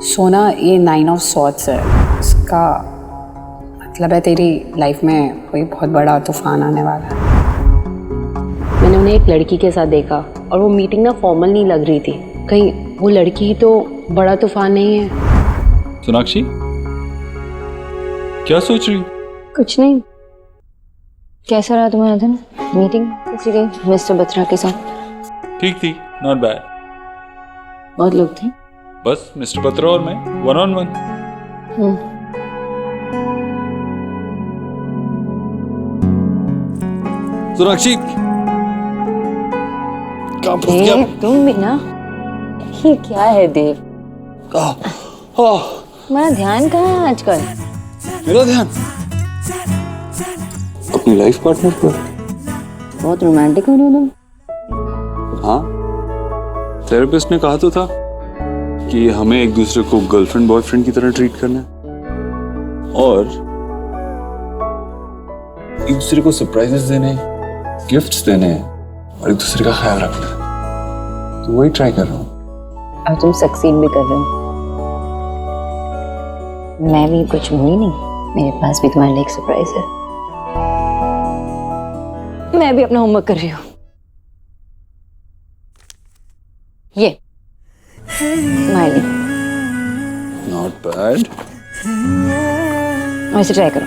सोना, ये 9 of swords है। इसका मतलब है तेरी लाइफ में कोई बहुत बड़ा तूफान आने वाला है। मैंने उन्हें एक लड़की के साथ देखा और वो मीटिंग ना फॉर्मल नहीं लग रही थी। कहीं वो लड़की ही तो बड़ा तूफान नहीं है? सोनाक्षी, क्या सोच रही हो? कुछ नहीं। कैसा रहा तुम्हारा दिन? मीटिंग कैसी गई मिस्टर बत्रा के साथ? ठीक थी, नॉट बैड। बहुत लोग थे? बस मिस्टर बत्रा और मैं, 1-on-1। सोनाक्षी, तुम भी ना, ये क्या है देव? तुम्हारा ध्यान कहाँ है आजकल? मेरा ध्यान अपनी लाइफ पार्टनर पर। बहुत रोमांटिक हो रहे हो तुम। हाँ, थेरेपिस्ट ने कहा तो था कि हमें एक दूसरे को गर्लफ्रेंड बॉयफ्रेंड की तरह ट्रीट करना है और एक दूसरे को सरप्राइजेस देने, गिफ्ट्स देने और एक दूसरे का ख्याल रखना है। तो वही ट्राई कर रहा हूँ। और तुम सक्सीड भी कर रहे हो। मैं भी कुछ भूली नहीं, मेरे पास भी तुम्हारे लिए एक सरप्राइज है। मैं भी अपना होमवर्क कर रही हूँ। ये स्माइली, नॉट बैड। ऐसे ट्राई करो।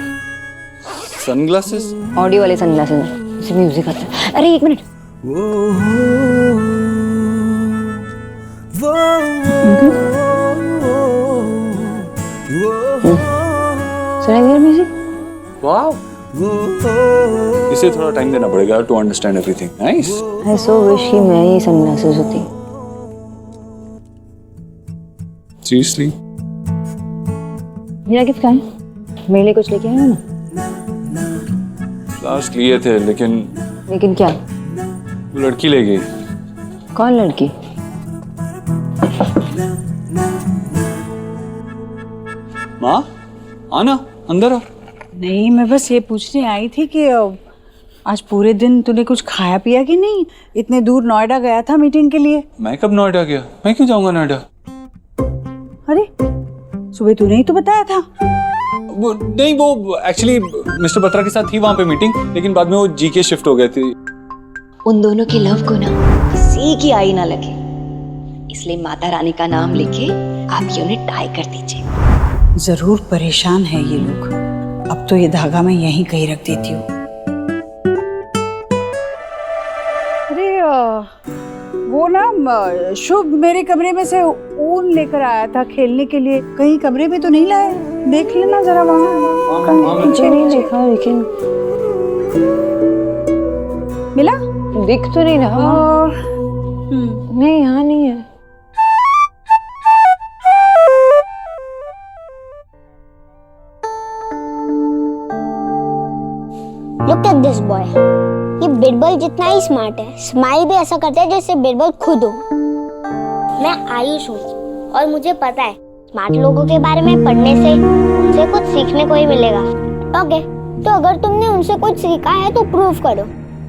सनग्लासेस? ऑडियो वाले सनग्लासेस हैं, इसमें म्यूजिक आता है। अरे एक मिनट। सुनाई दे रहा म्यूजिक? वाओ, इसे थोड़ा टाइम देना पड़ेगा to understand everything. Nice. I so wish कि मैं ही सनग्लासेस होती। सीरियसली? मेरा गिफ्ट कहाँ है? मेरे लिए कुछ लेके आए हो ना? लास्ट लिए थे लेकिन क्या? वो लड़की ले गई। कौन लड़की? माँ, आना अंदर आ। नहीं, मैं बस ये पूछने आई थी कि आज पूरे दिन तूने कुछ खाया पिया कि नहीं? इतने दूर नोएडा गया था मीटिंग के लिए। मैं कब नोएडा गया? मैं क्यों जाऊंगा नोएडा? अरे सुबह तूने ही तो बताया था। वो एक्चुअली मिस्टर बत्रा के साथ थी वहां पे मीटिंग, लेकिन बाद में वो जीके शिफ्ट हो गए थे। उन दोनों की लव को ना किसी की आई ना लगे, इसलिए माता रानी का नाम लेके आप ये उन्हें टाई कर दीजिए। जरूर परेशान है ये लोग। अब तो ये धागा मैं यहीं कहीं रख देती हूँ। अरे वो ना शुभ मेरे कमरे में से ऊन लेकर आया था खेलने के लिए। कहीं कमरे में तो नहीं लाए? देख लेना जरा वहाँ। मुझे नहीं देखा, लेकिन मिला? दिख तो नहीं रहा। नहीं, यहाँ नहीं है। Look at this boy. ये बिरबल जितना ही स्मार्ट है, स्माइल भी ऐसा करता है जैसे बिरबल खुद हो। मैं आयुष हूँ और मुझे पता है स्मार्ट लोगों के बारे में पढ़ने से उनसे कुछ सीखने को ही मिलेगा। ओके, तो अगर तुमने उनसे कुछ सीखा है तो प्रूव करो।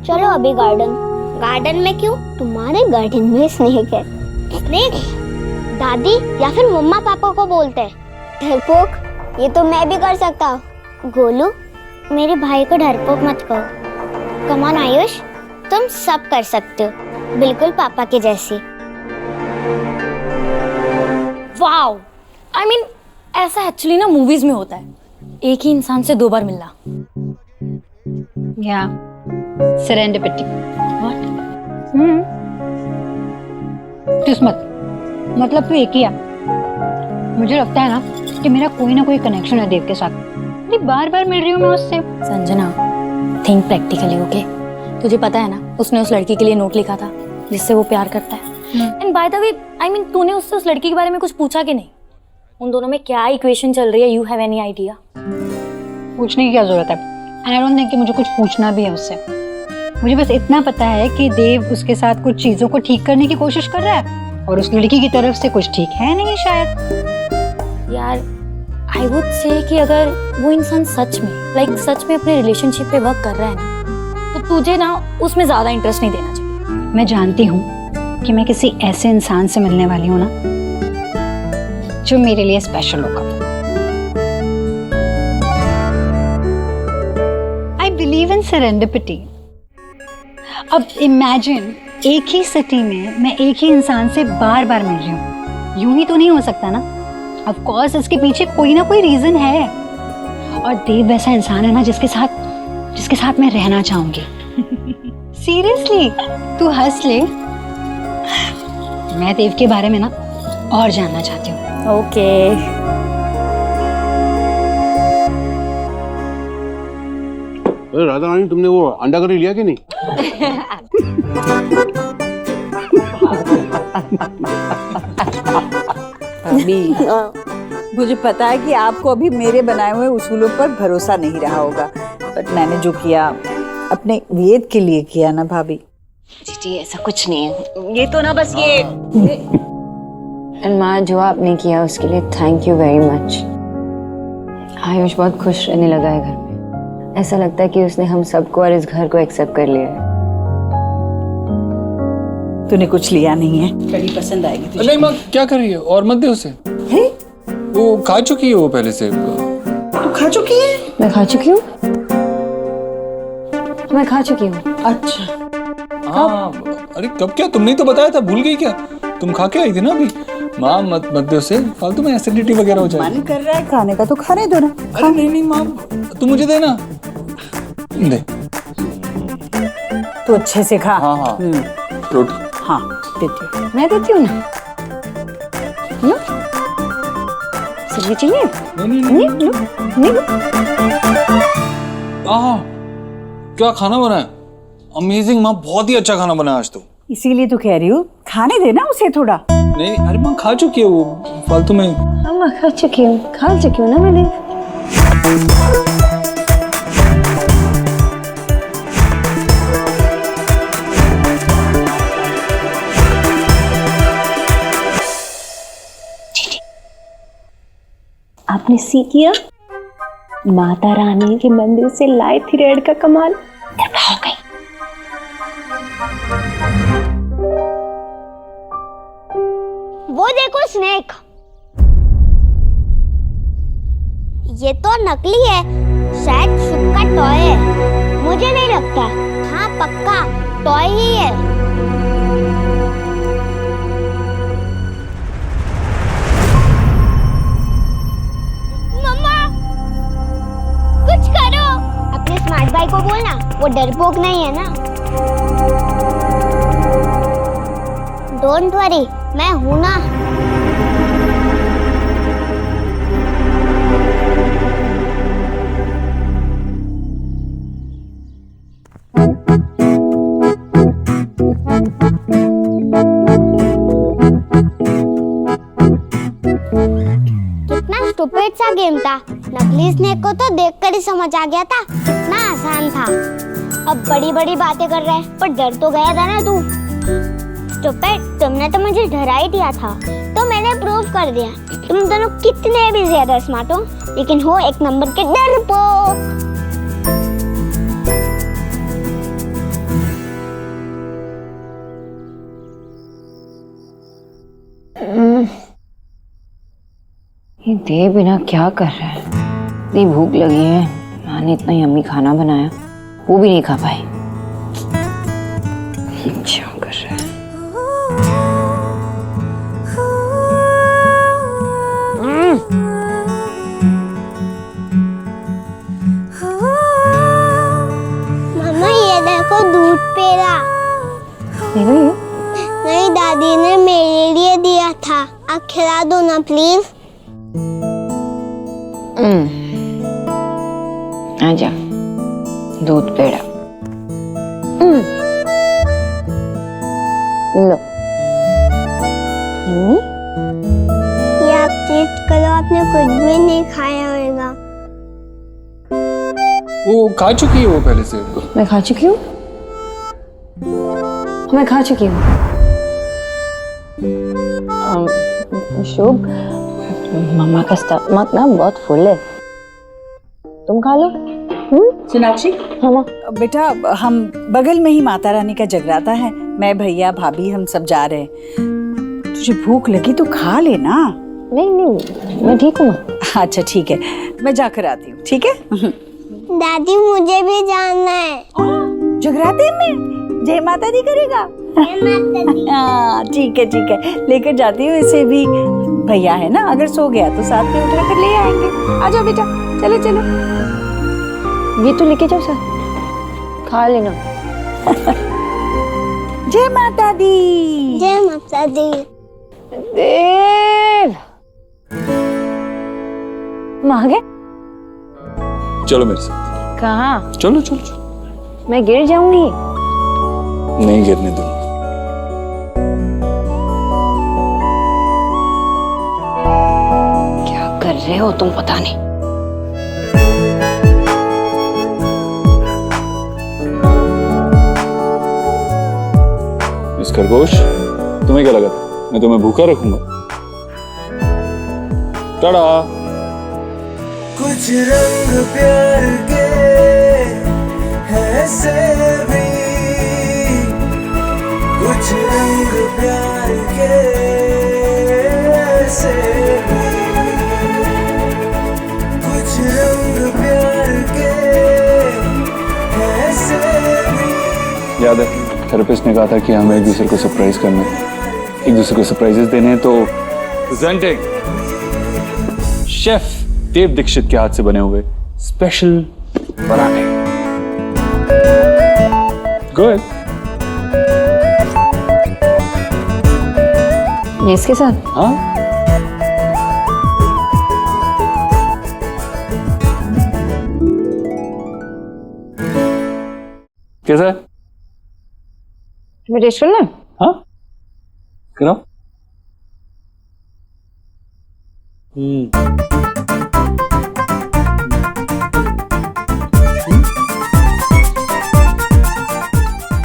चलो अभी गार्डन में क्यों? तुम्हारे गार्डन में स्नेक है। स्नेक? दादी या फिर मम्मा पापा को बोलते हैं। डरपोक? ये तो मैं भी कर सकता हूँ। गोलू, मेरे भाई को डरपोक मत कहो। कम ऑन आयुष, तुम सब कर सकते हो, बिल्कुल पापा के जैसी। वाओ, आई मीन ऐसा एक्चुअली ना मूवीज में होता है, एक ही इंसान से 2 बार मिलना। या सेरेंडिपिटी। व्हाट? किस्मत मतलब तू एक ही है। मुझे लगता है ना कि मेरा कोई ना कोई कनेक्शन है देव के साथ। बार बार मिल रही हूँ मैं उससे। Sanjana, think practically, okay? तुझे पता है ना उसने उस लड़की के लिए नोट लिखा था जिससे वो प्यार करता है। And by the way, I mean तूने उससे उस लड़की के बारे में कुछ पूछा कि नहीं? उन दोनों में क्या इक्वेशन चल रही है? You have any idea? पूछने की क्या जरूरत है? एंड आई डोंट थिंक कि मुझे कुछ पूछना भी है उससे। मुझे बस इतना पता है कि देव उसके साथ कुछ चीजों को ठीक करने की कोशिश कर रहा है और उस लड़की की तरफ से कुछ ठीक है नहीं शायद। यार आई वुड से कि अगर वो इंसान सच में सच में अपने रिलेशनशिप पे वर्क कर रहा है ना, तो तुझे ना उसमें ज्यादा इंटरेस्ट नहीं देना चाहिए। मैं जानती हूँ कि मैं किसी ऐसे इंसान से मिलने वाली हूँ ना जो मेरे लिए स्पेशल होगा। I believe in serendipity. अब इमेजिन एक ही सिटी में मैं एक ही इंसान से बार बार मिल रही हूँ, यूं ही तो नहीं हो सकता ना। ऑफ कोर्स इसके पीछे कोई ना कोई रीजन है, और देव वैसा इंसान है ना जिसके साथ मैं रहना चाहूंगी। सीरियसली, तू हंस ले, मैं देव के बारे में ना और जानना चाहती हूँ। ओके। अरे राधा रानी, तुमने वो अंडा करी लिया कि नहीं? अभी मुझे पता है कि आपको अभी मेरे बनाए हुए उसूलों पर भरोसा नहीं रहा होगा, बट मैंने जो किया अपने वेद के लिए किया ना भाभी। जी ऐसा कुछ नहीं है, ये तो ना बस ये माँ, जो आपने किया उसके लिए thank you very much. Ayush बहुत खुश रहने लगा है घर में, ऐसा लगता है कि उसने हम सबको और इस घर को एक्सेप्ट कर लिया है। तूने कुछ लिया नहीं है, कड़ी पसंद आएगी तुझे। नहीं माँ, क्या कर रही है? और मत दे उसे, वो खा चुकी है वो पहले से। तू खा चुकी है? मैं खा चुकी हूँ, मैं खा चुकी हूँ। अच्छा, हाँ, अरे कब? क्या तुमने तो बताया था, भूल गई क्या? तुम खा के आई थी ना अभी। माँ मत दे उसे, फालतू में एसिडिटी वगैरह हो जाएगी। मन कर रहा है खाने का तो खाने दो ना। अरे नहीं माँ, तू मुझे दे ना, दे। तू अच्छे से खा। हाँ हाँ, रोटी। हाँ देती हूँ। मैं देती हूँ ना, सब्जी चाहिए? नहीं। क्या खाना बनाया? अमेजिंग माँ, बहुत ही अच्छा खाना बनाया आज तो। इसीलिए तो कह रही हूँ, खाने देना उसे थोड़ा। नहीं अरे माँ, खा चुकी है वो, फालतू में। हाँ मैं खा चुकी हूँ ना मैंने। आपने सी किया? माता रानी के मंदिर से लाई थी रेड का कमाल, हो गई। वो देखो स्नेक, ये तो नकली है, शायद शुभ का टॉय है। मुझे नहीं लगता। हाँ पक्का टॉय ही है। मम्मा कुछ करो। अपने स्मार्ट भाई को बोलना, वो डरपोक नहीं है ना। डोंट वरी, मैं हूं ना। कितना स्टूपिड सा गेम था। नकली स्नेक को तो देखकर ही समझ आ गया था, कितना आसान था। अब बड़ी बड़ी बातें कर रहा है, पर डर तो गया था ना तू। स्टूपिड, तुमने तो मुझे डरा ही दिया था, तो मैंने प्रूव कर दिया। तुम दोनों कितने भी ज्यादा स्मार्ट हो, लेकिन हो एक नंबर के डरपोक। ये देव बिना क्या कर रहा है? इतनी भूख लगी है, माँ ने इतना यम्मी खाना बनाया, वो भी नहीं खा पाई। क्या कर रहा है? मम्मा ये देखो दूध पेड़ा। नहीं, दादी ने मेरे लिए दिया था। आप खिला दो ना प्लीज। आजा, दूध पेड़ा। लो यम्मी। ये आप टेस्ट करो, आपने कुछ भी नहीं खाया होगा। वो खा चुकी है वो पहले से। मैं खा चुकी हूँ, मैं खा चुकी हूँ। शुभ, मम्मा का स्टमक ना बहुत फुल है, तुम खा लो। सोनाक्षी, हाँ ना। बेटा हम बगल में ही माता रानी का जगराता है, मैं भैया भाभी हम सब जा रहे हैं। तुझे भूख लगी तो खा लेना। नहीं नहीं, मैं ठीक हूँ माँ। अच्छा ठीक है, मैं जाकर आती हूँ, ठीक है? दादी मुझे भी जाना है। जगराते में जय माता दी करेगा? हाँ ठीक है, लेकर जाती हूँ इसे भी। भैया है ना, अगर सो गया तो साथ में उठा कर ले आएंगे। आ जाओ बेटा, चलो चलो। ये तो लेके जाओ सर, खा लेना। जय माता दी। जय माता दी। देव माँ गए? चलो मेरे साथ। कहाँ? चलो चलो चलो। मैं गिर जाऊंगी। नहीं गिरने दूंगा। क्या कर रहे हो तुम, पता नहीं। इस खरगोश, तुम्हें क्या लगा था मैं तुम्हें भूखा रखूंगा? टाड़ा। कुछ रंग प्यार के ऐसे भी, कुछ रंग प्यार के ऐसे भी, कुछ रंग प्यार के ऐसे भी। याद है थेरेपिस्ट ने कहा था कि हमें एक दूसरे को सरप्राइज करना है, एक दूसरे को सरप्राइजेस देने हैं। तो प्रेजेंटिंग शेफ देव दीक्षित के हाथ से बने हुए स्पेशल पराठे। गुड। ये इसके साथ? हाँ कैसा है? तुम्हें टेस्ट करना? हाँ कराओ।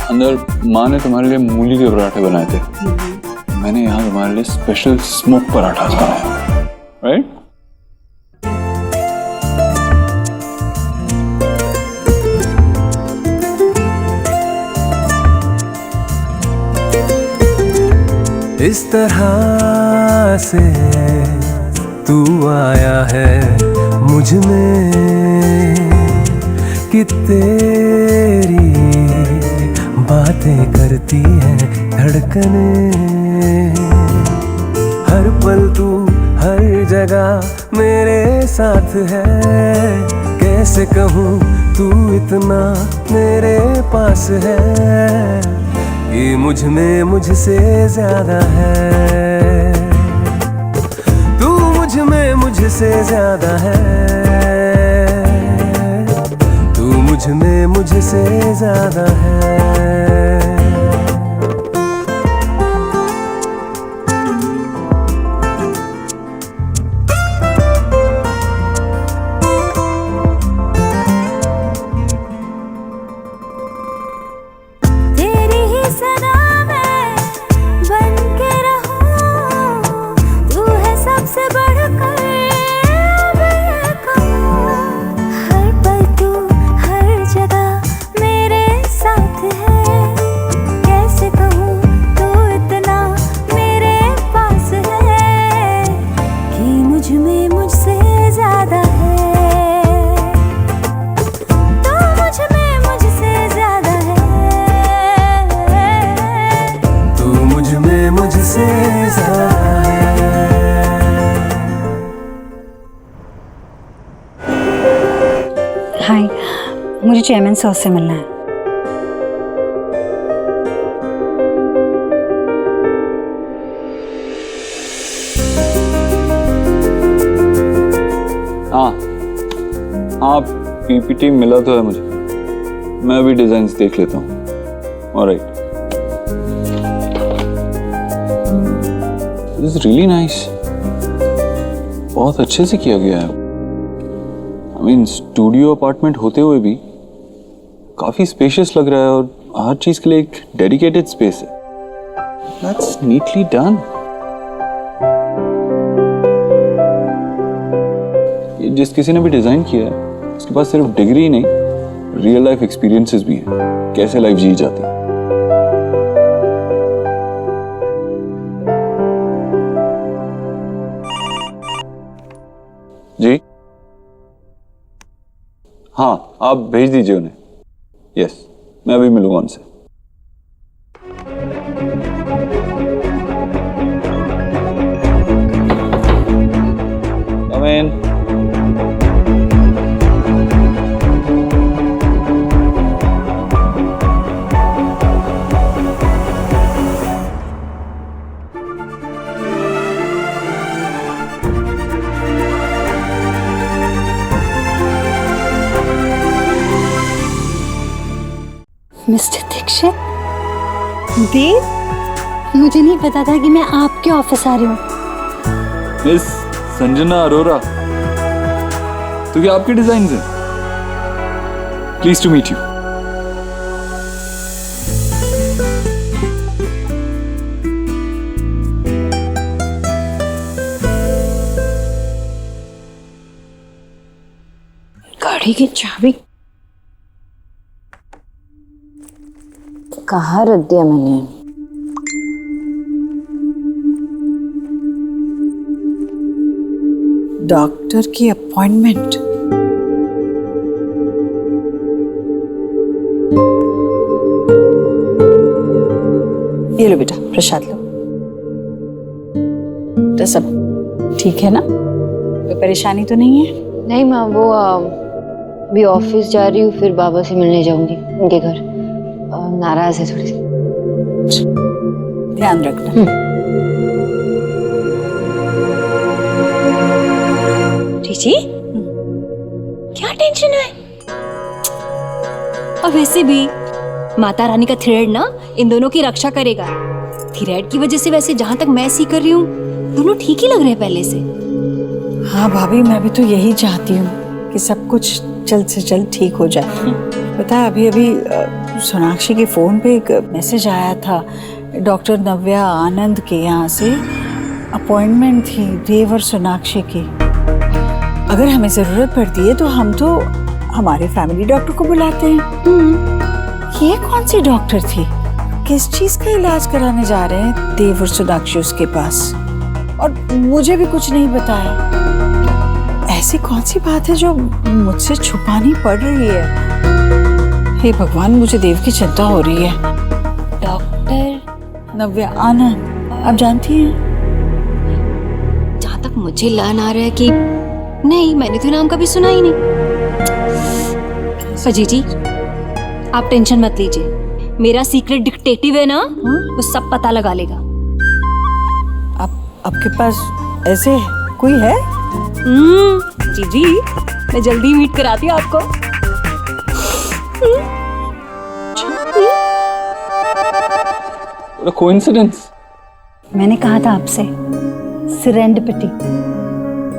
अंदर माँ ने तुम्हारे लिए मूली के पराठे बनाए थे, मैंने यहाँ तुम्हारे लिए स्पेशल स्मोक पराठा बनाया, राइट? इस तरह से तू आया है मुझ में कि तेरी बातें करती हैं धड़कने। हर पल तू हर जगह मेरे साथ है, कैसे कहूँ तू इतना मेरे पास है कि मुझ में मुझसे ज्यादा है, तू मुझ में मुझसे ज्यादा है, तू मुझ में मुझसे ज्यादा है। हाय, मुझे चेयरमैन सर से मिलना है। हाँ हाँ पीपीटी मिला तो है मुझे, मैं अभी डिजाइन्स देख लेता हूँ। Alright, this is really nice, बहुत अच्छे से किया गया है। आई मीन स्टूडियो अपार्टमेंट होते हुए भी काफी स्पेशियस लग रहा है और हर चीज के लिए एक डेडिकेटेड स्पेस है। That's neatly done. जिस किसी ने भी डिजाइन किया है उसके पास सिर्फ डिग्री ही नहीं, रियल लाइफ एक्सपीरियंसेस भी हैं, कैसे लाइफ जी जाती है। हाँ, आप भेज दीजिए उन्हें। यस, मैं अभी मिलूंगा उनसे। Come in. मिस्टर दीक्षित, देव, मुझे नहीं पता था कि मैं आपके ऑफिस आ रही हूँ। मिस संजना अरोरा, तो क्या आपके डिजाइन हैं? Please to meet you. गाड़ी की चाबी कहाँ रख दिया मैंने? डॉक्टर की अपॉइंटमेंट। ये लो बेटा, प्रसाद लो। तो सब ठीक है ना? कोई परेशानी तो नहीं है? नहीं माँ, वो अभी ऑफिस जा रही हूँ, फिर बाबा से मिलने जाऊंगी उनके घर। नाराज है थोड़ी सी। ध्यान रखना। जी क्या टेंशन है? और वैसे भी माता रानी का थ्रेड ना इन दोनों की रक्षा करेगा। थ्रेड की वजह से वैसे जहां तक मैं सी कर रही हूँ, दोनों ठीक ही लग रहे हैं पहले से। हाँ भाभी, मैं भी तो यही चाहती हूँ कि सब कुछ जल्द से जल्द ठीक हो जाए। पता है, अभी अभी सोनाक्षी के फोन पे एक मैसेज आया था, डॉक्टर नव्या आनंद के यहाँ से अपॉइंटमेंट थी देव और सोनाक्षी की। अगर हमें जरूरत पड़ती है तो हम तो हमारे फैमिली डॉक्टर को बुलाते हैं। ये कौन सी डॉक्टर थी? किस चीज का इलाज कराने जा रहे हैं देव और सोनाक्षी उसके पास, और मुझे भी कुछ नहीं बताया। ऐसी कौन सी बात है जो मुझसे छुपानी पड़ रही है? हे भगवान, मुझे देव की चिंता हो रही है। डॉक्टर नव्या आनंद, आप जानती हैं? जहां तक मुझे लन आ रहा है कि नहीं, मैंने तो नाम कभी सुना ही नहीं। अजी जी, आप टेंशन मत लीजिए, मेरा सीक्रेट डिटेक्टिव है ना, वो सब पता लगा लेगा। आपके पास ऐसे कोई है? जी जी, मैं जल्दी मीट कराती हूँ आपको। कोइंसिडेंस। मैंने कहा था आपसे, सेरेंडिपिटी,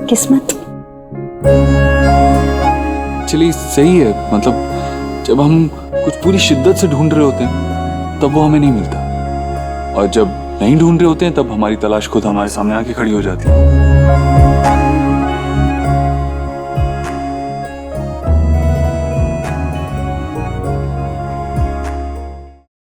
किस्मत। चलिए सही है, मतलब जब हम कुछ पूरी शिद्दत से ढूंढ रहे होते हैं तब वो हमें नहीं मिलता, और जब नहीं ढूंढ रहे होते हैं तब हमारी तलाश खुद हमारे सामने आके खड़ी हो जाती है।